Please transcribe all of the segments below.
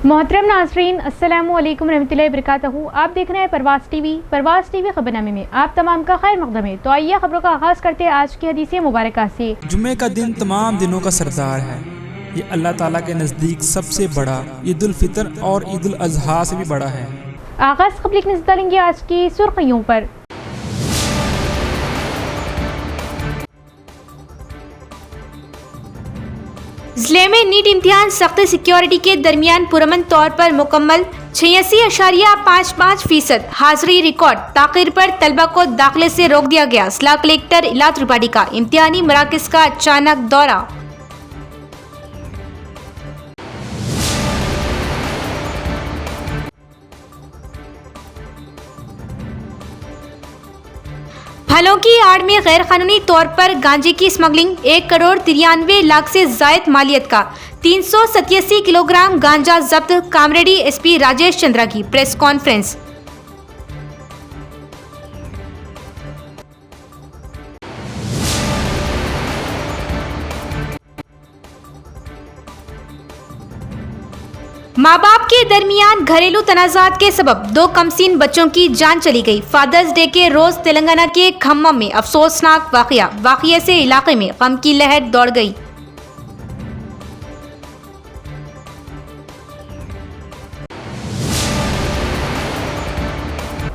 मोहतरम नाज़रीन, अस्सलामु अलैकुम रहमतुल्लाहि वबरकातुहू। आप देख रहे हैं परवाज़ टीवी खबरनामे में आप तमाम का खैर मक़दम है। तो आइए खबरों का आगाज़ करते हैं आज की हदीस मुबारक से। जुम्मे का दिन तमाम दिनों का सरदार है। ये अल्लाह ताला के नज़दीक सबसे बड़ा ईद उल फितर और ईद उल अज़हा से भी बड़ा है। आगाज़ खबर नजर डालेंगे आज की सुर्खियों पर। जिले में नीट इम्तिहान सख्त सिक्योरिटी के दरमियान पुरअमन तौर पर मुकम्मल 86.55% हाजिरी रिकॉर्ड। ताख़ीर पर तलबा को दाखिले से रोक दिया गया। जिला कलेक्टर इला त्रिपाठी का इम्तिहानी मराकज़ का अचानक दौरा। फलों की आड़ में गैर कानूनी तौर पर गांजे की स्मगलिंग। 1,93,00,000 से जायद मालियत का 387 किलोग्राम गांजा जब्त। कामरेडी एसपी राजेश चंद्रा की प्रेस कॉन्फ्रेंस। माँ बाप के दरमियान घरेलू तनाज़ात के सबब 2 कमसीन बच्चों की जान चली गई। फादर्स डे के रोज तेलंगाना के खम्मम में अफसोसनाक वाक़या से इलाके में गम की लहर दौड़ गई।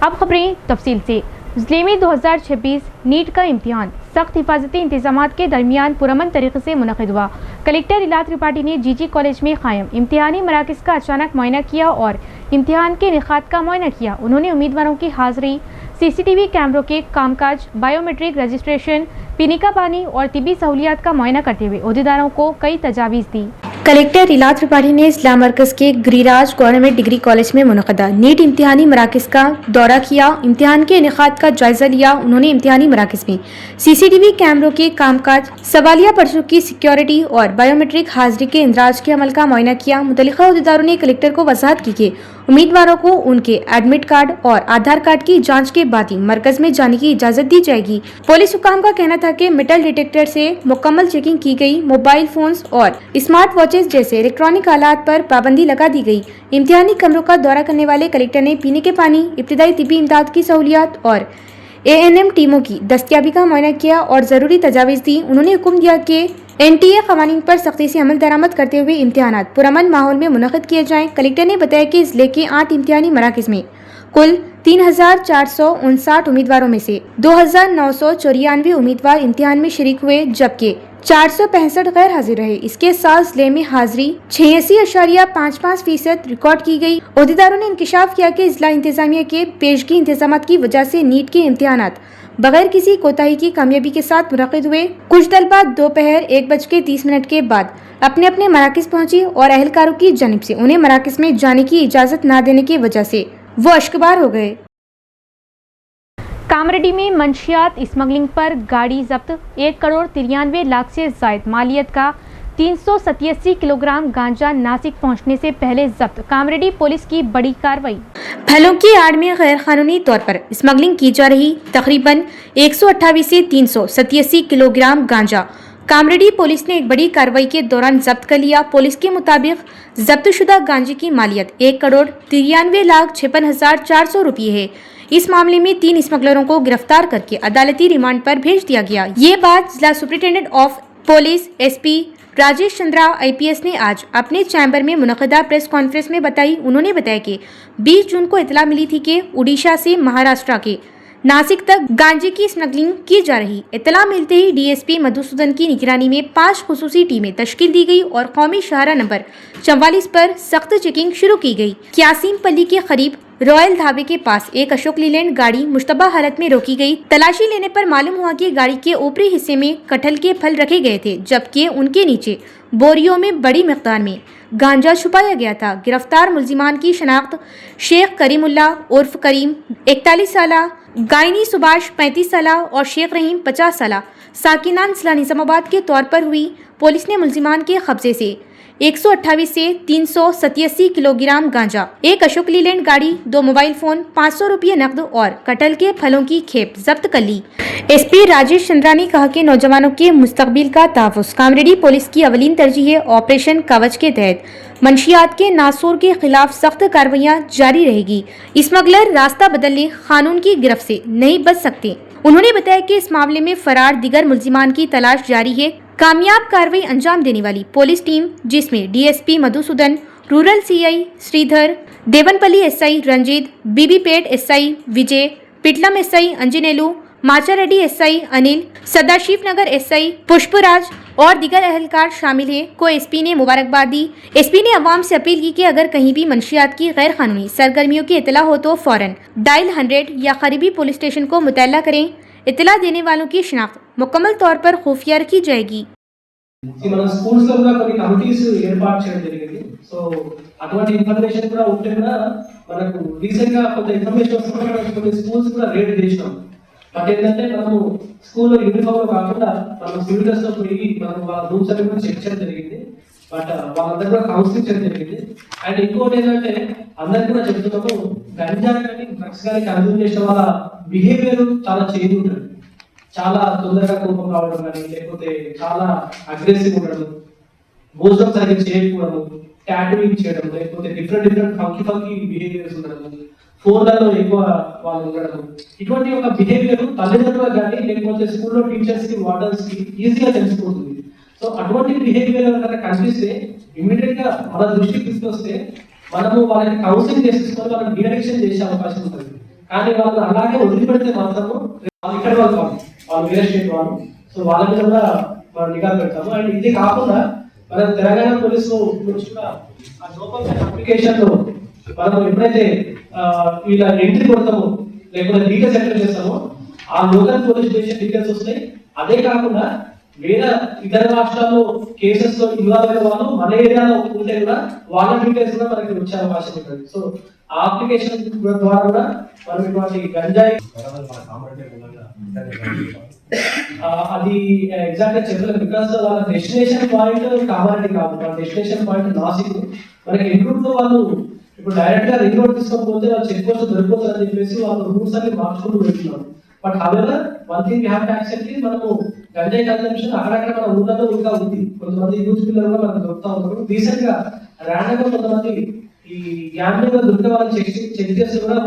अब खबरें तफसील से। जिले में 2026 नीट का इम्तिहान सख्त हिफाजती इंतजामात के दरमियान पुरअमन तरीके से मुनक़िद हुआ। कलेक्टर इला त्रिपाठी ने जीजी कॉलेज में कायम इम्तिहानी मराकज़ का अचानक मुआयना किया और इम्तिहान के निकात का मुआयना किया। उन्होंने उम्मीदवारों की हाजिरी, CCTV कैमरों के कामकाज, बायोमेट्रिक रजिस्ट्रेशन, पीने का पानी और तिब्बी सहूलियात का मुआयना करते हुए अहदेदारों को कई तजावीज़ दी। कलेक्टर इला त्रिपाठी ने इस्लाम मरकज़ के गिरिराज गवर्नमेंट डिग्री कॉलेज में मुनक़दा नीट इम्तिहानी मराकज़ का दौरा किया। इम्तिहान के इनेकाद का जायजा लिया। उन्होंने इम्तिहानी मराकज़ में CCTV कैमरों के कामकाज, सवालिया पर्चों की सिक्योरिटी और बायोमेट्रिक हाजिरी के इंदराज के अमल का मुआयना किया। मुतल्लिका अहदेदारों ने कलेक्टर को वज़ाहत की कि उम्मीदवारों को उनके एडमिट कार्ड और आधार कार्ड की जांच के बाद ही मरकज में जाने की इजाजत दी जाएगी। पुलिस हुकाम का कहना था कि मेटल डिटेक्टर से मुकम्मल चेकिंग की गई। मोबाइल फोन्स और स्मार्ट वॉचेस जैसे इलेक्ट्रॉनिक आलात पर पाबंदी लगा दी गई। इम्तिहानी कमरों का दौरा करने वाले कलेक्टर ने पीने के पानी, इब्तिदाई तिब्बी इमदाद की सहूलियात और ANM टीमों की दस्तयाबी का मुआयना किया और जरूरी तजावीज़ दी। उन्होंने हुक्म दिया कि NTA क़वानीन पर सख्ती से अमल दरामद करते हुए इम्तिहानात पुरअमन माहौल में मुनक़िद किए जाएं। कलेक्टर ने बताया कि जिले के 8 इम्तिहानी मराकज़ में कुल 3,459 उम्मीदवारों में से 2,994 उम्मीदवार इम्तिहान में शरीक हुए, जबकि 465 गैर हाजिर रहे। इसके साथ जिले में हाजिरी 86.55% रिकॉर्ड की गई। अहदेदारों ने इंकशाफ किया कि जिला इंतजामिया के पेशगी इंतजामात की वजह से नीट के इम्तिहानात बगैर किसी कोताही की कामयाबी के साथ मुनक़िद हुए। कुछ तलबा दोपहर 1:30 के बाद अपने अपने मराकज़ पहुंची और अहलकारों की जानिब से उन्हें मराकज़ में जाने की इजाज़त न देने की वजह से वो अश्कबार हो गए। कामरेडी में मंशियात स्मगलिंग पर गाड़ी जब्त। 1,93,00,000 से जायद मालियत का 387 किलोग्राम गांजा नासिक पहुंचने से पहले जब्त। कामरेडी पुलिस की बड़ी कार्रवाई। फलों की आड़ में गैर कानूनी तौर पर स्मगलिंग की जा रही तकरीबन 128 से 387 किलोग्राम गांजा कामरेडी पुलिस ने एक बड़ी कार्रवाई के दौरान जब्त कर लिया। पुलिस के मुताबिक जब्तशुदा गांजे की मालियत 1,93,56,400 रुपये है। इस मामले में 3 स्मगलरों को गिरफ्तार करके अदालती रिमांड पर भेज दिया गया। ये बात जिला superintendent of police SP Rajesh Chandra IPS ने आज अपने चैम्बर में मुनक़दा प्रेस कॉन्फ्रेंस में बताई। उन्होंने बताया कि 20 जून को इतला मिली थी कि उड़ीसा से महाराष्ट्र के नासिक तक गांजे की स्मगलिंग की जा रही। इतला मिलते ही DSP मधुसूदन की निगरानी में 5 खुसूसी टीमें तश्कील दी गई और कौमी शाहरा नंबर 44 पर सख्त चेकिंग शुरू की गई। क्यासीम पल्ली के करीब रॉयल ढाबे के पास एक अशोक लीलैंड गाड़ी मुश्तबा हालत में रोकी गई। तलाशी लेने पर मालूम हुआ कि गाड़ी के ऊपरी हिस्से में कटहल के फल रखे गए थे, जबकि उनके नीचे बोरियों में बड़ी मिक़दार में गांजा छुपाया गया था। गिरफ्तार मुल्जिमान की शनाख्त शेख करीमुल्ला उर्फ करीम 41 साला, गायनी सुभाष 35 साला और शेख रहीम 50 साला साकिनान जिला निज़ामाबाद के तौर पर हुई। पुलिस ने मुल्जिमान के कब्जे से 128 से 387 किलोग्राम गांजा, एक अशोक लीलैंड गाड़ी, 2 मोबाइल फोन, 500 रुपये नकद और कटहल के फलों की खेप जब्त कर ली। एसपी राजेश चंद्रा ने कहा कि नौजवानों के मुस्तकबिल का तहफ़्फ़ुज़ कामरेडी पुलिस की अवलीन तरजीह है। ऑपरेशन कवच के तहत मंशियात के नासूर के खिलाफ सख्त कार्रवाइयाँ जारी रहेगी। स्मगलर रास्ता बदलने कानून की गिरफ्त से नहीं बच सकते। उन्होंने बताया कि इस मामले में फरार दिगर मुल्जिमान की तलाश जारी है। कामयाब कार्रवाई अंजाम देने वाली पुलिस टीम, जिसमें DSP Madhusudan, rural CI Sridhar, Devanpalli SI Ranjit, Bibipet SI Vijay, Pitlam SI Anjaneyulu, Machareddy SI Anil, Sadashiv Nagar SI Pushparaj और दिगर अहलकार शामिल हैं को एसपी ने मुबारकबाद दी। एसपी ने अवाम से अपील की कि अगर कहीं भी मंशियात की गैर कानूनी सरगर्मियों की इतला हो तो फौरन डायल 100 या करीबी पुलिस स्टेशन को मुतल्ला करें। इतला देने वालों की शिनाख्त मुकम्मल तौर पर खुफिया रखी जाएगी। మన స్కూల్స్ లో కూడా కొన్ని కమిటీస్ ఏర్పాటు చేయడం జరిగింది. సో అటువంటి ఇన్ఫర్మేషన్ కూడా ఉంటే కూడా మనకు రీసెంట్ గా కొంత ఇన్ఫర్మేషన్ వస్తుంది. మనం కొన్ని స్కూల్స్ కూడా రేట్ చేసినాం. బట్ ఏంటంటే మనము స్కూల్లో యూనిఫామ్ లో కాకుండా మనం సివిల్ డ్రెస్ లో పోయి మనం వాళ్ళ రూమ్స్ అన్ని కూడా చెక్ చేయడం జరిగింది. బట్ వాళ్ళందరూ కూడా కౌన్సిలింగ్ చేయడం జరిగింది. అండ్ ఇంకోటి ఏంటంటే అందరికి కూడా చెప్తున్నాము, గంజా కానీ డ్రగ్స్ కానీ కన్జ్యూమ్ చేసిన వాళ్ళ బిహేవియర్ చాలా చేంజ్ ఉంటుంది. చాలా తొందరగా కోపం రావడం కానీ, లేకపోతే చాలా అగ్రెసివ్ ఉండడం, భోజనం సరిగ్గా చేయకపోవడం, టాటూయింగ్ చేయడం, లేకపోతే డిఫరెంట్ ఫంకీ బిహేవియర్స్ ఉండడం, ఫోన్లలో ఎక్కువ వాళ్ళు ఉండడం, ఇటువంటి ఒక బిహేవియర్ తల్లిదండ్రులకు కానీ లేకపోతే స్కూల్లో టీచర్స్ కి వార్డర్స్ కి ఈజీగా తెలిసిపోతుంది. సో అటువంటి బిహేవియర్ కనుక కనిపిస్తే ఇమీడియట్ గా మన దృష్టికి తీసుకొస్తే మనము వాళ్ళని కౌన్సిలింగ్ చేసుకొని వాళ్ళని డైరెక్షన్ చేసే అవకాశం ఉంటుంది. కానీ వాళ్ళు అలాగే వదిలిపెడితే మాత్రము వాళ్ళు ఇక్కడ వాళ్ళు వాళ్ళు వేరే స్టేట్ వాళ్ళు, సో వాళ్ళ మీద కూడా మనం నిఘా పెడతాము. అండ్ ఇది కాకుండా మన తెలంగాణ పోలీసు నుంచి కూడా ఆ లోపల అప్లికేషన్ లో మనం ఎప్పుడైతే వీళ్ళ ఎంట్రీ కొడతామో లేకపోతే డీటెయిల్స్ ఎంటర్ చేస్తామో ఆ లోకల్ పోలీస్ స్టేషన్ డీటెయిల్స్ వస్తాయి. అదే కాకుండా వేరే ఇతర రాష్ట్రాల్లో కేసెస్ లో ఇన్వాల్వ్ అయిన వాళ్ళు మన ఏరియాలో ఉంటే కూడా వాళ్ళ డీటెయిల్స్ కూడా మనకి వచ్చే అవకాశం ఉంటుంది. సో ఆ అప్లికేషన్ ద్వారా కూడా మనం ఇటువంటి గంజాయి అది ఎగ్జాక్ట్ గా చెప్పలేదు. బికాస్ వాళ్ళ డెస్టినేషన్ పాయింట్ కామారెడ్డి కాదు, వాళ్ళ డెస్టినేషన్ పాయింట్ నాసిక్. మనకి రిక్రూట్ లో వాళ్ళు ఇప్పుడు డైరెక్ట్ గా రిక్రూట్ తీసుకోకపోతే వాళ్ళు చెక్ పోస్ట్ దొరికిపోతారు అని చెప్పేసి వాళ్ళు రూల్స్ అన్ని మార్చుకుంటూ పెడుతున్నారు. But however one thing we have to accept is మనము గంజాయి కన్సంప్షన్ అక్కడక్కడ మన ఊళ్ళలో ఇంకా ఉంది. కొంతమంది యూత్ పిల్లలు కూడా మనకు దొరుకుతా ఉంటారు. రీసెంట్ గా ర్యాండమ్ గా కొంతమంది ఈ గ్యాంబ్లింగ్ లో దొరికే వాళ్ళని చెక్ చేసి కూడా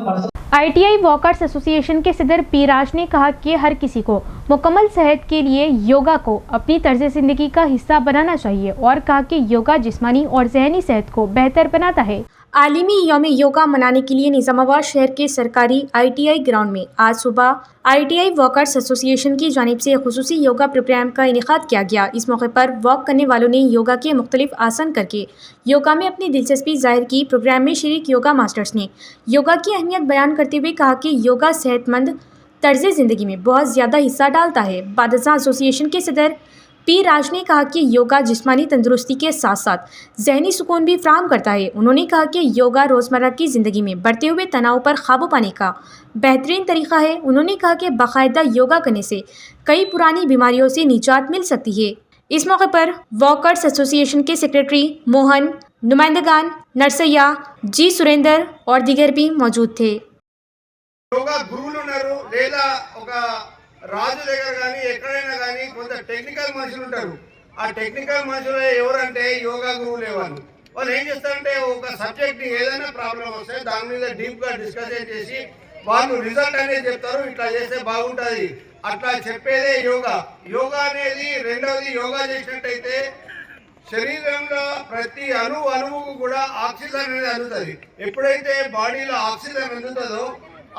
ITI वॉकर्स एसोसिएशन के सदर पी राज ने कहा कि हर किसी को मुकम्मल सेहत के लिए योगा को अपनी तर्ज ज़िंदगी का हिस्सा बनाना चाहिए और कहा कि योगा जिस्मानी और जहनी सेहत को बेहतर बनाता है। आलमी यौम योगा मनाने के लिए निज़ामाबाद शहर के सरकारी ITI ग्राउंड में आज सुबह ITI वॉकर्स एसोसिएशन की जानिब से खुसूसी योगा प्रोग्राम का इनेकाद किया गया। इस मौके पर वॉक करने वालों ने योगा के मुख्तलिफ आसन करके योगा में अपनी दिलचस्पी जाहिर की। प्रोग्राम में शरीक योगा मास्टर्स ने योगा की अहमियत बयान करते हुए कहा कि योगा सेहतमंद तर्ज ज़िंदगी में बहुत ज़्यादा हिस्सा डालता है। बादशाह एसोसिएशन के सदर पी राज ने कहा कि योगा जिस्मानी तंदुरुस्ती के साथ साथ जहनी सुकून भी फराहम करता है। उन्होंने कहा कि योगा रोज़मर्रा की ज़िंदगी में बढ़ते हुए तनाव पर काबू पाने का बेहतरीन तरीका है। उन्होंने कहा कि बाकायदा योगा करने से कई पुरानी बीमारियों से निजात मिल सकती है। इस मौके पर वॉकर्स एसोसिएशन के सेक्रेटरी मोहन, नुमाइंदगान नरसैया, जी सुरेंद्र और दीगर भी मौजूद थे। యోగా గురువులు ఉన్నారు, లేదా ఒక రాజు దగ్గర కానీ ఎక్కడైనా కానీ కొంత టెక్నికల్ మనుషులు ఉంటారు. ఆ టెక్నికల్ మనుషులు ఎవరంటే యోగా గురువులే. వాళ్ళు ఏం చేస్తారంటే ఒక సబ్జెక్ట్ ఏదైనా ప్రాబ్లం వస్తే దాని మీద డీప్ గా డిస్కషన్ చేసి వాళ్ళు రిజల్ట్ అనేది చెప్తారు. ఇట్లా చేస్తే బాగుంటుంది అట్లా చెప్పేదే యోగా. యోగా అనేది రెండవది, యోగా చేసినట్టయితే శరీరంలో ప్రతి అణువుకు కూడా ఆక్సిజన్ అనేది అందుతుంది. ఎప్పుడైతే బాడీలో ఆక్సిజన్ అందుతుందో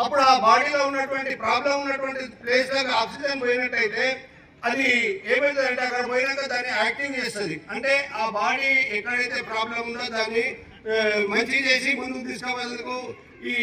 అప్పుడు ఆ బాడీలో ఉన్నటువంటి ప్రాబ్లం ఉన్నటువంటి ప్లేస్ లో ఆక్సిజన్ పోయినట్టయితే అది ఏమవుతుందంటే అక్కడ పోయినాక దాన్ని యాక్టింగ్ చేస్తుంది. అంటే ఆ బాడీ ఎక్కడైతే ప్రాబ్లం ఉందో దాన్ని మంచి చేసి ముందుకు తీసుకుపోయేందుకు ఈ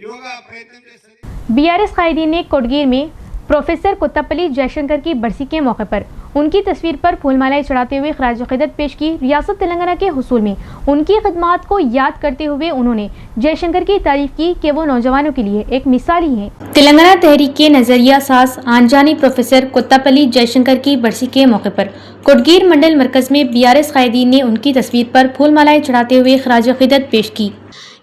యోగా ప్రయత్నం చేస్తుంది। BRS कायदीन ने कोटगीर में प्रोफेसर कोत्तापल्ली जयशंकर की बरसी के मौके पर उनकी तस्वीर पर फूलमालाएं चढ़ाते हुए खराज अकीदत पेश की। रियासत तेलंगाना के हुसूल में उनकी खिदमात को याद करते हुए उन्होंने जयशंकर की तारीफ की कि वो नौजवानों के लिए एक मिसाल ही हैं। तेलंगाना तहरीक के नजरिया साज आनजानी प्रोफेसर कोत्तापल्ली जयशंकर की बरसी के मौके पर कोटगीर मंडल मरकज में बीआरएस कायदीन ने उनकी तस्वीर पर फूलमालाएं चढ़ाते हुए खराज अकीदत पेश की।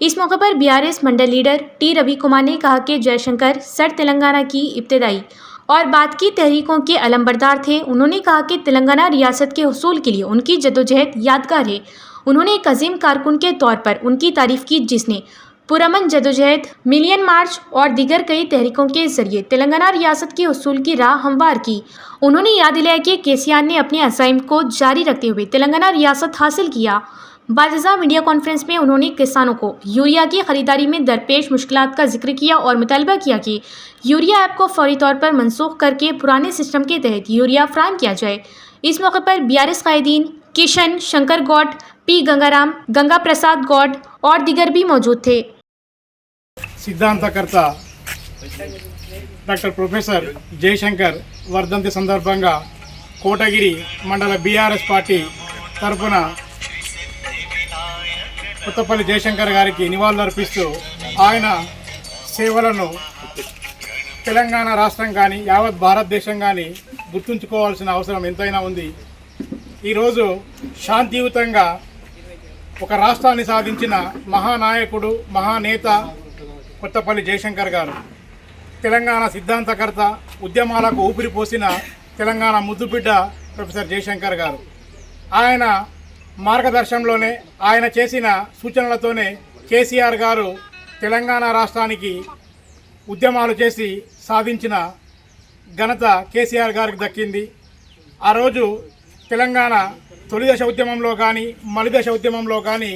इस मौके पर बीआरएस मंडल लीडर टी रवि कुमार ने कहा कि जयशंकर सर तेलंगाना की इब्तदाई और बाद की तहरीकों के अलमबरदार थे। उन्होंने कहा कि तेलंगाना रियासत के हुसूल के लिए उनकी जद्दोजहद यादगार है। उन्होंने एक अजीम कारकुन के तौर पर उनकी तारीफ की जिसने पुरअमन जद्दोजहद, मिलियन मार्च और दीगर कई तहरीकों के जरिए तेलंगाना रियासत के हुसूल की राह हमवार की। उन्होंने याद दिलाया कि केसीआर ने अपने अज़ाइम को जारी रखते हुए तेलंगाना रियासत हासिल किया। बाज़ मीडिया कॉन्फ्रेंस में उन्होंने किसानों को यूरिया की खरीदारी में दरपेश मुश्किलात का जिक्र किया और मुतालबा किया कि यूरिया ऐप को फौरी तौर पर मनसूख करके पुराने सिस्टम के तहत यूरिया फराहम किया जाए। इस मौके पर बीआरएस कायदीन किशन शंकर गौड़, पी गंगाराम, गंगा प्रसाद गौड़ और दीगर भी मौजूद थे। సిద్ధాంతకర్త డాక్టర్ ప్రొఫెసర్ జయశంకర్ వర్ధంతి సందర్భంగా కోటగిరి మండల బీఆర్ఎస్ పార్టీ తరఫున కొత్తపల్లి జయశంకర్ గారికి నివాళులర్పిస్తూ ఆయన సేవలను తెలంగాణ రాష్ట్రం కానీ యావత్ భారతదేశం కానీ గుర్తుంచుకోవాల్సిన అవసరం ఎంతైనా ఉంది. ఈరోజు శాంతియుతంగా ఒక రాష్ట్రాన్ని సాధించిన మహానాయకుడు, మహానేత కొత్తపల్లి జయశంకర్ గారు. తెలంగాణ సిద్ధాంతకర్త, ఉద్యమాలకు ఊపిరిపోసిన తెలంగాణ ముద్దుబిడ్డ ప్రొఫెసర్ జయశంకర్ గారు. ఆయన మార్గదర్శనంలోనే, ఆయన చేసిన సూచనలతోనే కేసీఆర్ గారు తెలంగాణ రాష్ట్రానికి ఉద్యమాలు చేసి సాధించిన ఘనత కేసీఆర్ గారికి దక్కింది. ఆ రోజు తెలంగాణ తొలిదశ ఉద్యమంలో కానీ మలిదశ ఉద్యమంలో కానీ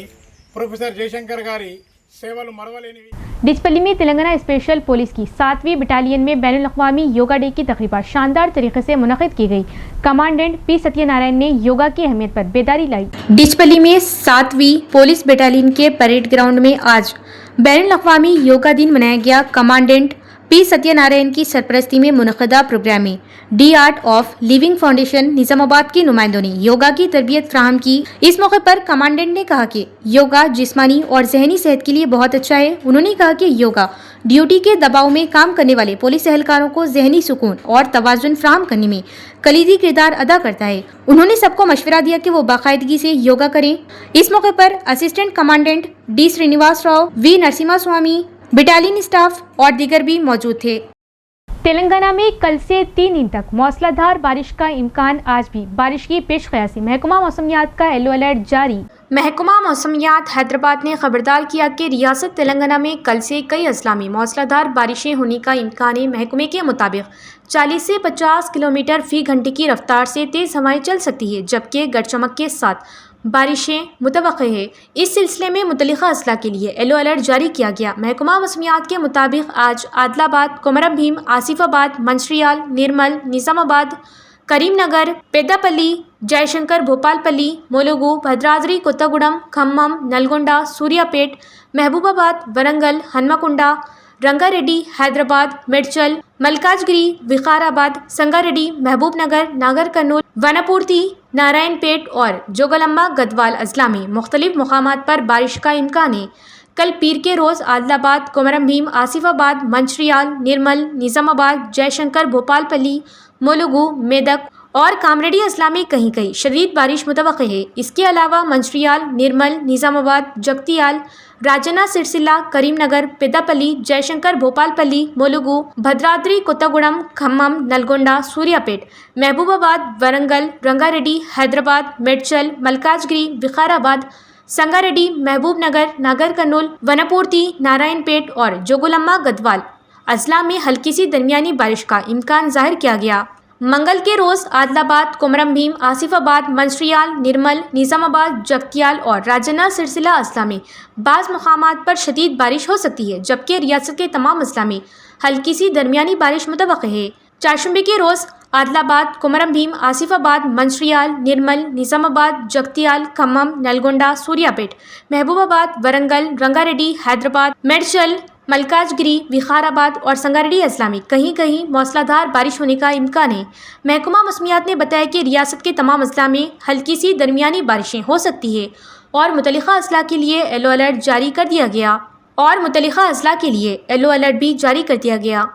ప్రొఫెసర్ జయశంకర్ గారి సేవలు మరవలేనివి. डिचपल्ली में तेलंगाना स्पेशल पुलिस की 7वीं बटालियन में बैनुल-अक़वामी योगा डे की तकरीबा शानदार तरीके से मुनक़िद की गई। कमांडेंट पी सत्यनारायण ने योगा की अहमियत पर बेदारी लाई। डिचपल्ली में 7वीं पुलिस बटालियन के परेड ग्राउंड में आज बैनुल-अक़वामी योगा दिन मनाया गया। कमांडेंट पी सत्यनारायण की सरपरस्ती में मुनक़दा प्रोग्राम में D art of living foundation Nizamabad की नुमाइंदों ने योगा की तरबियत फ्राहम की। इस मौके पर कमांडेंट ने कहा कि योगा जिस्मानी और जहनी सेहत के लिए बहुत अच्छा है। उन्होंने कहा कि योगा ड्यूटी के दबाव में काम करने वाले पुलिस एहलकारों को जहनी सुकून और तवाज़ुन फ्राहम करने में कलीदी किरदार अदा करता है। उन्होंने सबको मशवरा दिया कि वो बाकायदगी से योगा करें। इस मौके पर assistant commandant D Srinivas Rao, V Narasimha Swamy, battalion staff और दीगर भी मौजूद थे। तेलंगाना में कल से 3 दिन तक मौसलाधार बारिश का इम्कान। आज भी बारिश की पेश क़यासी। महकमा मौसमियात का येलो अलर्ट जारी। महकमा मौसमियात हैदराबाद ने खबरदार किया कि रियासत तेलंगाना में कल से कई अजला में मौसलाधार बारिशें होने का इम्कान है। महकमे के मुताबिक 40 से 50 किलोमीटर फी घंटे की रफ्तार से तेज़ हवाएं चल सकती है, जबकि गरज चमक के साथ बारिशें मुतवक्के है। इस सिलसिले में मुतल्लिका अजला के लिए येलो अलर्ट जारी किया गया। महकमा मौसमियात के मुताबिक आज आदिलाबाद, कोमरम भीम, आसिफाबाद, मंचिर्याल, निर्मल, निज़ामाबाद, करीमनगर, पेद्दापल्ली, जयशंकर, भोपालपल्ली, मुलुगु, भद्राद्री, कोत्तागुडम, खम्मम, नलगोंडा, सूर्यापेट, महबूबाबाद, वरंगल, हन्मकुंडा, रंगारेड्डी, हैदराबाद, मेडचल, मलकाजगिरी, विकाराबाद, संगारेड्डी, महबूबनगर, नागर कर्नूल, वनपूर्ति, नारायणपेट और जोगलम्बा गदवाल अजला में मुख्तलिफ मुकामात पर बारिश का इम्कान है। कल पीर के रोज़ आदिलाबाद, कोमरम भीम, आसिफाबाद, मंचिर्याल, निर्मल, निज़ामाबाद, जयशंकर, भोपालपल्ली, मुलुगु, मेदक और कामरेडी अजला में कहीं कहीं शदीद बारिश मुतवक्के है। इसके अलावा मंचिर्याल, निर्मल, निज़ामाबाद, जगतियाल, राजन्ना सिरसिल्ला, करीमनगर, पेद्दापल्ली, जयशंकर, भोपालपल्ली, मुलुगु, भद्राद्री, कोत्तागुडम, खम्मम, नलगोंडा, सूर्यापेट, महबूबाबाद, वरंगल, रंगारेड्डी, हैदराबाद, मेडचल, मलकाजगिरी, विकाराबाद, संगारेड्डी, महबूबनगर, नागर कर्नूल, वनपूर्ति, नारायणपेट और जोगुलम्मा गदवाल अजला में हल्की सी दरमियानी बारिश का इम्कान जाहिर किया गया। मंगल के रोज़ आदिलाबाद, कोमरम भीम, आसिफाबाद, मंचिर्याल, निर्मल, निज़ामाबाद, जगतियाल और राजन्ना सिरसिल्ला अजला में बाज़ मुकामात पर शदीद बारिश हो सकती है, जबकि रियासत के तमाम अजला में हल्की सी दरमियानी बारिश मुतवक्के है। चारशंबे के रोज़ आदिलाबाद, कोमरम भीम, आसिफाबाद, मंचिर्याल, निर्मल, निज़ामाबाद, जगतियाल, खम्मम, नलगोंडा, सूर्यापेट, महबूबाबाद, वरंगल, रंगारेड्डी, हैदराबाद, मेडचल, मलकाजगिरी, विखाराबाद और संगारेड्डी अजला में कहीं कहीं मौसलाधार बारिश होने का इम्कान है। महकमा मौसमियात ने बताया कि रियासत के तमाम अजला में हल्की सी दरमियानी बारिशें हो सकती है और मुतल्लिका अजला के लिए येलो अलर्ट जारी कर दिया गया।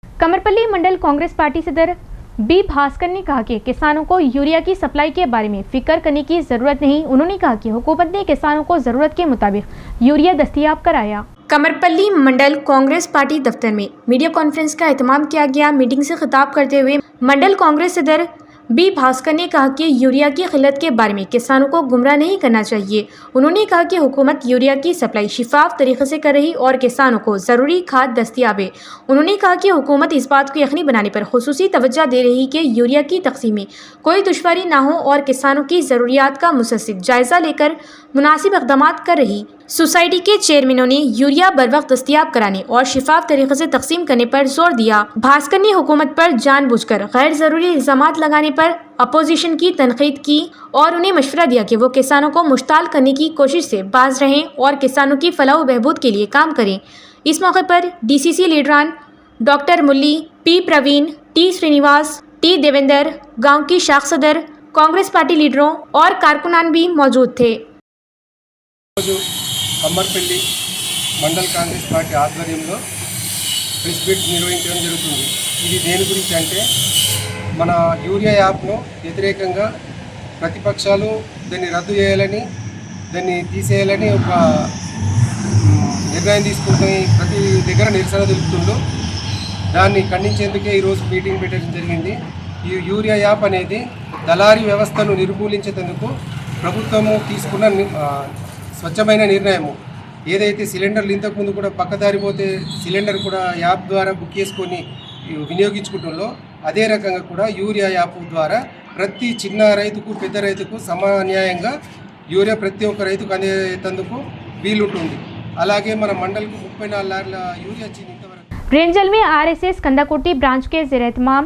कमरपल्ली मंडल कांग्रेस पार्टी सदर बी भास्कर ने कहा कि किसानों को यूरिया की सप्लाई के बारे में फिक्र करने की ज़रूरत नहीं। उन्होंने कहा कि हुकूमत ने किसानों को ज़रूरत के मुताबिक यूरिया दस्तयाब कराया। कमरपल्ली मंडल कांग्रेस पार्टी दफ्तर में मीडिया कॉन्फ्रेंस का एहतमाम किया गया। मीटिंग से खिताब करते हुए मंडल कांग्रेस सदर बी भास्कर ने कहा कि यूरिया की किल्लत के बारे में किसानों को गुमराह नहीं करना चाहिए। उन्होंने कहा कि हुकूमत यूरिया की सप्लाई शिफाफ तरीके से कर रही और किसानों को ज़रूरी खाद दस्तियाब है। उन्होंने कहा कि हुकूमत इस बात को यकीनी बनाने पर खुसूसी तवज्जो दे रही कि यूरिया की तकसीम में कोई दुश्वारी ना हो और किसानों की ज़रूरियात का मुसलसल जायज़ा लेकर मुनासिब इक़दाम कर रही। सोसाइटी के चेयरमैनों ने यूरिया बर वक्त दस्तयाब कराने और शिफाफ तरीके से तकसीम करने पर जोर दिया। भास्कर ने हुकूमत पर जानबूझकर गैर ज़रूरी इल्ज़ामात लगाने पर अपोजिशन की तनकीद की और उन्हें मशवरा दिया कि वो किसानों को मुश्ताल करने की कोशिश से बाज रहें और किसानों की फलाह व बहबूद के लिए काम करें। इस मौके पर DCC लीडरान doctor Mulli, P Praveen, T Srinivas, T Devendra, गाँव की शाख सदर, कांग्रेस पार्टी लीडरों और कारकुनान भी मौजूद थे। కమ్మర్పల్లి మండల్ కాంగ్రెస్ పార్టీ ఆధ్వర్యంలో ప్రెస్ మీట్ నిర్వహించడం జరుగుతుంది. ఇది దేని గురించి అంటే మన యూరియా యాప్ను వ్యతిరేకంగా ప్రతిపక్షాలు దాన్ని రద్దు చేయాలని, దాన్ని తీసేయాలని ఒక నిర్ణయం తీసుకుంటున్న ప్రతి దగ్గర నిరసన తెలుపుతుందో దాన్ని ఖండించేందుకే ఈరోజు మీటింగ్ పెట్టడం జరిగింది. ఈ యూరియా యాప్ అనేది దళారీ వ్యవస్థను నిర్మూలించేందుకు ప్రభుత్వము తీసుకున్న స్వచ్ఛమైన నిర్ణయము. ఏదైతే సిలిండర్లు ఇంతకుముందు కూడా పక్కదారి పోతే సిలిండర్ కూడా యాప్ ద్వారా బుక్ చేసుకొని వినియోగించుకుంటుందో అదే రకంగా కూడా యూరియా యాప్ ద్వారా ప్రతి చిన్న రైతుకు పెద్ద రైతుకు సమాన్యాయంగా యూరియా ప్రతి ఒక్క రైతుకు అందేందుకు వీలుంటుంది. అలాగే మన మండలకు 34 లారీల యూరియా వచ్చింది ఇంతవరకు। रेंजल में RSS कंदाकोटी ब्रांच के ज़ेर-ए-एहतमाम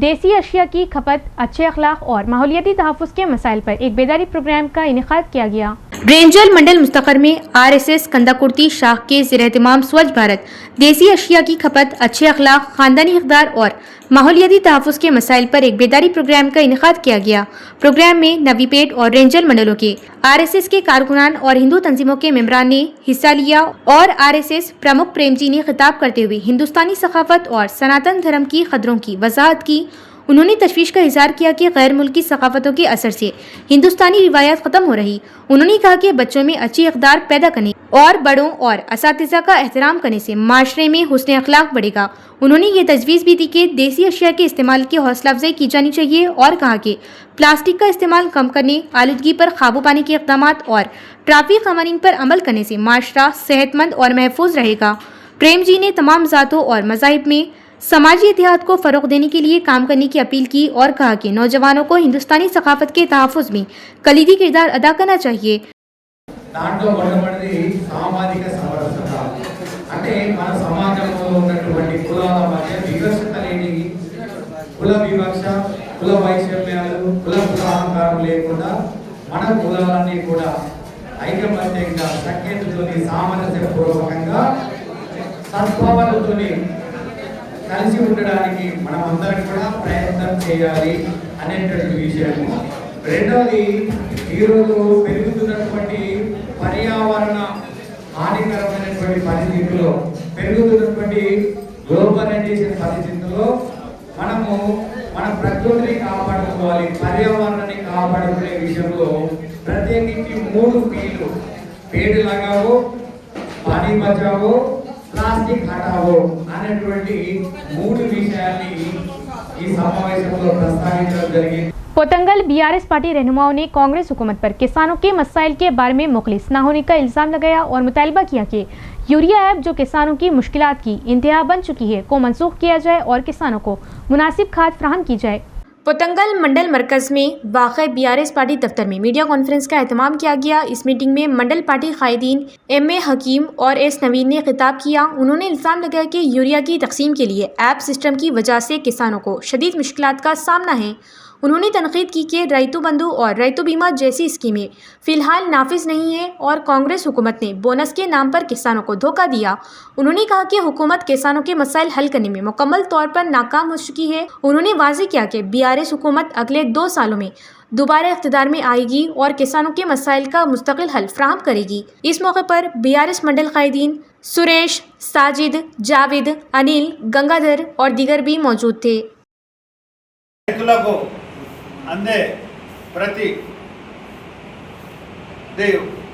देसी अशिया की खपत, अच्छे अखलाक और माहौलियाती तहफ़्फ़ुज़ के मसाइल पर एक बेदारी प्रोग्राम का इनेकाद किया गया। रेंजल मंडल मुस्तकर में RSS कंदाकुर्ती शाख के ज़ेर-ए-एहतमाम स्वच्छ भारत, देसी अशिया की खपत, अच्छे अखलाक, ख़ानदानी इक़दार और माहौलियाती तहफ़्फ़ुज़ के मसाइल पर एक बेदारी प्रोग्राम का इनेकाद किया गया। प्रोग्राम में नवीपेट और रेंजल मंडलों के RSS के कारकुनान और हिंदू तंजीमों के मेम्बरान ने हिस्सा लिया और RSS प्रमुख प्रेम जी ने खिताब करते हुए हिंदुस्तानी सकाफत और सनातन धर्म की कदरों की वजाहत की। उन्होंने तशवीश का इज़हार किया कि गैर मुल्की सकाफतों के असर से हिंदुस्तानी रिवायात ख़त्म हो रही। उन्होंने कहा कि बच्चों में अच्छी इक़दार पैदा करने और बड़ों और असातिज़ा का एहतराम करने से माशरे में हुस्न अखलाक बढ़ेगा। उन्होंने ये तजवीज़ भी दी कि देसी अशिया के इस्तेमाल की हौसला अफजाई की जानी चाहिए और कहा कि प्लास्टिक का इस्तेमाल कम करने, आलूदगी पर काबू पाने के इक़दाम और ट्रैफिक क़वानीन पर अमल करने से माशरा सेहतमंद और महफूज रहेगा। प्रेम जी ने तमाम ज़ातों और मज़ाहिब में समाजी इतिहाद को फ़रोग़ देने के लिए काम करने की अपील की और कहा कि नौजवानों को हिंदुस्तानी सकाफत के तहफ़्फ़ुज़ में कलीदी किरदार अदा करना चाहिए। దాంట్లో మొట్టమొదటిది సామాజిక సమరసత. అంటే మన సమాజంలో ఉన్నటువంటి కులాల మధ్య వివక్షత లేని, కుల వివక్ష, కుల వైషమ్యాలు, కుల అహంకారం లేకుండా మన కులాలన్నీ కూడా ఐకమత్యంగా సఖ్యతతోని సామరస్యపూర్వకంగా సద్భావనతోని కలిసి ఉండడానికి మనం అందరం కూడా ప్రయత్నం చేయాలి అనేటువంటి విషయము. రెండవది, ఈరోజు పెరుగుతున్నటువంటి పర్యావరణ హానికరమైనటువంటి పరిస్థితుల్లో, పెరుగుతున్నటువంటి గ్లోబలైజేషన్ పరిస్థితుల్లో మనము మన ప్రకృతిని కాపాడుకోవాలి. పర్యావరణాన్ని కాపాడుకునే విషయంలో ప్రత్యేకించి 3 పీలు, పేడు లగావో, పానీ బచావో, ప్లాస్టిక్ హటావో అనేటువంటి 3 విషయాన్ని ఈ సమావేశంలో ప్రస్తావించడం జరిగింది. पोतंगल BRS पार्टी रहनुमाओं ने कांग्रेस हुकूमत पर किसानों के मसाइल के बारे में मुखलिस न होने का इल्ज़ाम लगाया और मुतालबा किया कि यूरिया ऐप जो किसानों की मुश्किलात की इंतहा बन चुकी है को मनसूख किया जाए और किसानों को मुनासिब खाद फराहम की जाए। पोतंगल मंडल मरकज़ में वाक़ BRS पार्टी दफ्तर में मीडिया कॉन्फ्रेंस का एहतमाम किया गया। इस मीटिंग में मंडल पार्टी कायदीन MA हकीम और S नवीन ने खिताब किया। उन्होंने इल्ज़ाम लगाया कि यूरिया की तकसीम के लिए ऐप सिस्टम की वजह से किसानों को शदीद मुश्किलात का सामना है। انہوں نے تنقید کی کہ ریتو بندھو اور ریتو بیمہ جیسی اسکیمیں فی الحال نافذ نہیں ہیں اور کانگریس حکومت نے بونس کے نام پر کسانوں کو دھوکہ دیا۔ انہوں نے کہا کہ حکومت کسانوں کے مسائل حل کرنے میں مکمل طور پر ناکام ہو چکی ہے۔ انہوں نے واضح کیا کہ BRS حکومت اگلے 2 سالوں میں دوبارہ اقتدار میں آئے گی اور کسانوں کے مسائل کا مستقل حل فراہم کرے گی۔ اس موقع پر BRS منڈل قائدین سریش، ساجد، جاوید، انل، گنگادھر اور دیگر بھی موجود تھے۔ రైతులకు అందే ప్రతి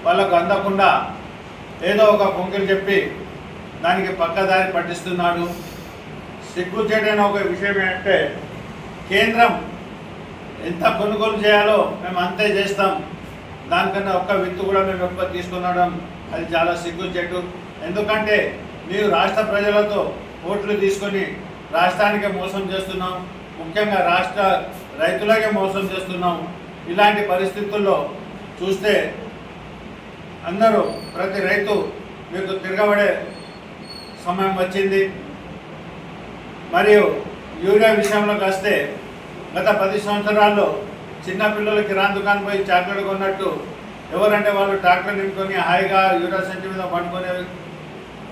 వాళ్ళకు అందకుండా ఏదో ఒక పొంగిలు చెప్పి దానికి పక్కదారి పట్టిస్తున్నాడు। సిగ్గుచేటైన ఒక విషయం ఏంటంటే కేంద్రం ఎంత కొనుగోలు చేయాలో మేము అంతే చేస్తాం, దానికన్నా ఒక్క విత్తు కూడా మేము ఎక్కువ తీసుకున్నాం, అది చాలా సిగ్గుచేటు। ఎందుకంటే మీరు రాష్ట్ర ప్రజలతో ఓట్లు తీసుకొని రాష్ట్రానికి మోసం చేస్తున్నాం, ముఖ్యంగా రాష్ట్ర రైతులకే మోసం చేస్తున్నాం। ఇలాంటి పరిస్థితుల్లో చూస్తే అందరూ ప్రతి రైతు మీకు తిరగబడే సమయం వచ్చింది। మరియు యూరియా విషయంలోకి వస్తే గత 10 సంవత్సరాల్లో చిన్న పిల్లలు కిరాణా దుకాణం పోయి చాక్లెట్ కొన్నట్టు ఎవరంటే వాళ్ళు ట్రాక్టర్ నింపుకొని హాయిగా యూరియా సంచి మీద పండుకొని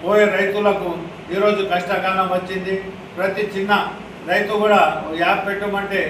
పోయే రైతులకు ఈరోజు కష్టకాలం వచ్చింది। ప్రతి చిన్న రైతు కూడా యాప్ పెట్టమంటే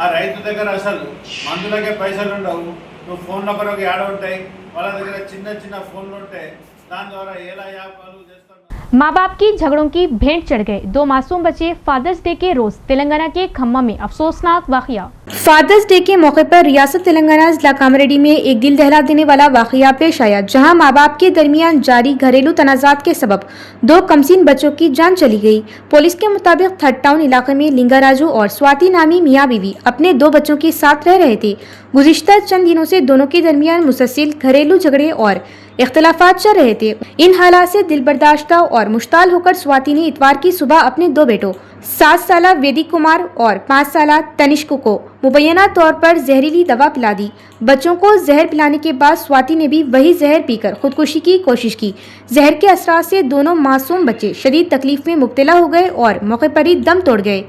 ఆ రైతు దగ్గర అసలు మందులకే పైసలు ఉండవు, నువ్వు ఫోన్ల కొరకు యాడ్ ఉంటాయి, వాళ్ళ దగ్గర చిన్న చిన్న ఫోన్లు ఉంటాయి, దాని ద్వారా ఎలా యాప్ వాళ్ళు చేస్తారు। माँ बाप की झगड़ों की भेंट चढ़ गए 2 मासूम बच्चे। फादर्स डे के रोज तेलंगाना के खम्मा में अफसोसनाक वाकया। फादर्स डे के मौके पर रियासत तेलंगाना जिला कामारेड्डी में एक दिल दहला देने वाला वाकया पेश आया, जहां माँ बाप के दरमियान जारी घरेलू तनाजात के सबब 2 कमसीन बच्चों की जान चली गई। पुलिस के मुताबिक थर्ड टाउन इलाके में लिंगाराजू और स्वाति नामी मियाँ बीवी अपने 2 बच्चों के साथ रह रहे थे। गुज़िश्ता चंद दिनों से दोनों के दरमियान मुसलसल घरेलू झगड़े और इख्तलाफात चल रहे थे। इन हालात से दिल बर्दाश्ता और मुश्ताल होकर स्वाति ने इतवार की सुबह अपने 2 बेटों 7 साला वैदिक कुमार और 5 साला तनिष्क को मुबैना तौर पर जहरीली दवा पिला दी। बच्चों को जहर पिलाने के बाद स्वाति ने भी वही जहर पीकर खुदकुशी की कोशिश की। जहर के असरात से दोनों मासूम बच्चे शदीद तकलीफ में मुब्तला हो गए और मौके पर ही दम तोड़ गए।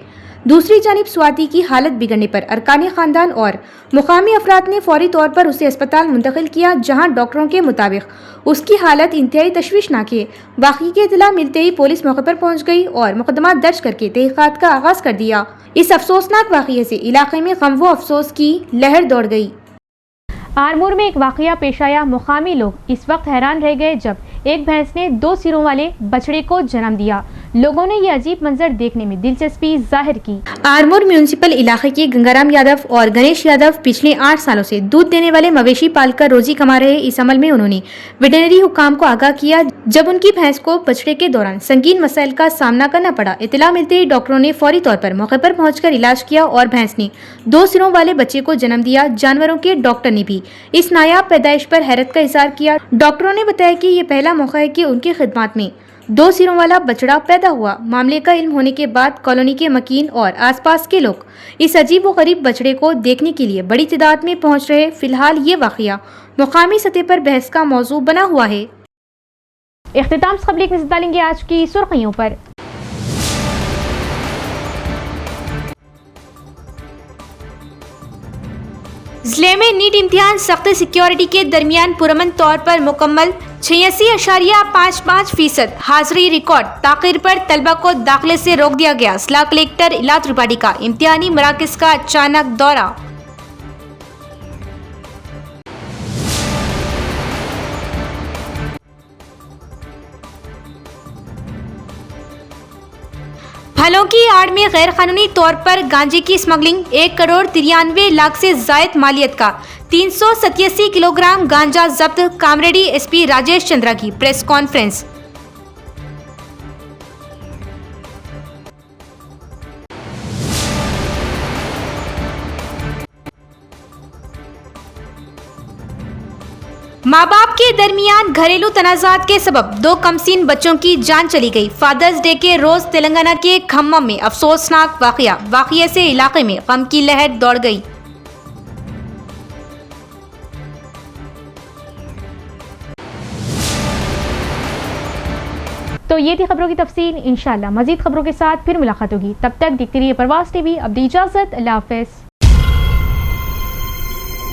दूसरी जानिब स्वाति की हालत बिगड़ने पर अरकान खानदान और मुकामी अफराद ने फौरी तौर पर उसे अस्पताल मुंतकिल किया, जहां डॉक्टरों के मुताबिक उसकी हालत इंतहाई तशवीशनाक है। वाक़ई की इत्तला मिलते ही पुलिस मौके पर पहुंच गई और मुकदमा दर्ज करके तहक़ीक़ात का आगाज कर दिया। इस अफसोसनाक वाक़ये से इलाके में गम व अफसोस की लहर दौड़ गई। आरमूर में एक वाकया पेश आया। मुकामी लोग इस वक्त हैरान रह गए जब एक भैंस ने 2 सिरों वाले बछड़े को जन्म दिया। लोगों ने ये अजीब मंजर देखने में दिलचस्पी जाहिर की। आरमूर म्यूनिसिपल इलाके के गंगाराम यादव और गणेश यादव पिछले 8 सालों से दूध देने वाले मवेशी पालकर रोजी कमा रहे। इस अमल में उन्होंने वेटरनरी हुकाम को आगाह किया जब उनकी भैंस को बछड़े के दौरान संगीन मसाइल का सामना करना पड़ा। इत्तला मिलते ही डॉक्टरों ने फौरी तौर पर मौके पर पहुंचकर इलाज किया और भैंस ने 2 सिरों वाले बच्चे को जन्म दिया। जानवरों के डॉक्टर ने भी इस नायाब पैदाइश पर हैरत का इजहार किया। डॉक्टरों ने बताया कि ये पहला मौका है कि उनकी खिदमत में 2 सिरों वाला बछड़ा पैदा हुआ। मामले का इल्म होने के बाद कॉलोनी के मकीन और आसपास के लोग इस अजीब व गरीब बछड़े को देखने के लिए बड़ी तादाद में पहुंच रहे। फिलहाल ये वाकया मुकामी सतह पर बहस का मौजू बना हुआ है। इख्तिताम से खबरें नजर डालेंगे आज की सुर्खियों पर। जिले में नीट इम्तिहान सख्त सिक्योरिटी के दरमियान पुरअमन तौर पर मुकम्मल 86.55% हाजिरी रिकॉर्ड। ताखिर पर तलबा को दाखिले से रोक दिया गया। जिला कलेक्टर इला त्रिपाठी का इम्तिहानी मराकज का अचानक दौरा। फलों की आड़ में गैर कानूनी तौर पर गांजे की स्मगलिंग। 1,93,00,000 से जायद मालियत का 387 किलोग्राम गांजा जब्त। कामरेडी एसपी राजेश चंद्रा की प्रेस कॉन्फ्रेंस। माँ बाप के दरमियान घरेलू तनाजात के सबब 2 कमसीन बच्चों की जान चली गई। फादर्स डे के रोज तेलंगाना के खम्मा में अफसोसनाक वाकये से इलाके में गम की लहर दौड़ गई। तो ये थी खबरों की तफसील। इंशाअल्लाह मजीद खबरों के साथ फिर मुलाकात होगी। तब तक देखते रहिए प्रवास टीवी। अब दी इजाजत। अल्लाह हाफ़िज़।